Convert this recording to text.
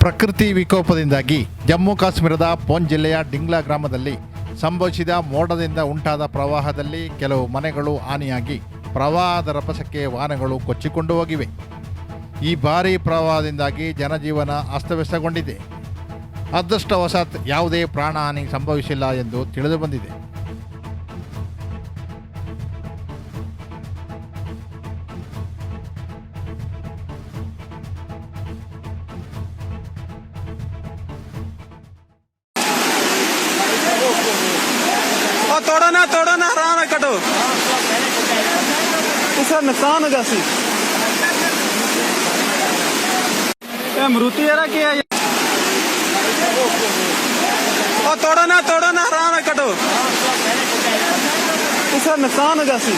ಪ್ರಕೃತಿ ವಿಕೋಪದಿಂದಾಗಿ ಜಮ್ಮು ಕಾಶ್ಮೀರದ ಪೂಂಚ್ ಜಿಲ್ಲೆಯ ಡಿಂಗ್ಲಾ ಗ್ರಾಮದಲ್ಲಿ ಸಂಭವಿಸಿದ ಮೋಡದಿಂದ ಉಂಟಾದ ಪ್ರವಾಹದಲ್ಲಿ ಕೆಲವು ಮನೆಗಳು ಹಾನಿಯಾಗಿ ಪ್ರವಾಹದ ರಭಸಕ್ಕೆ ವಾಹನಗಳು ಕೊಚ್ಚಿಕೊಂಡು ಹೋಗಿವೆ. ಈ ಭಾರೀ ಪ್ರವಾಹದಿಂದಾಗಿ ಜನಜೀವನ ಅಸ್ತವ್ಯಸ್ತಗೊಂಡಿದೆ. ಅದೃಷ್ಟವಶಾತ್ ಯಾವುದೇ ಪ್ರಾಣಹಾನಿ ಸಂಭವಿಸಿಲ್ಲ ಎಂದು ತಿಳಿದುಬಂದಿದೆ. तोड़ो ना आराम कटो सर नुकसान होगा सी मरुति जरा क्या तोड़ो ना आराम कटो सर नुकसान होगा सी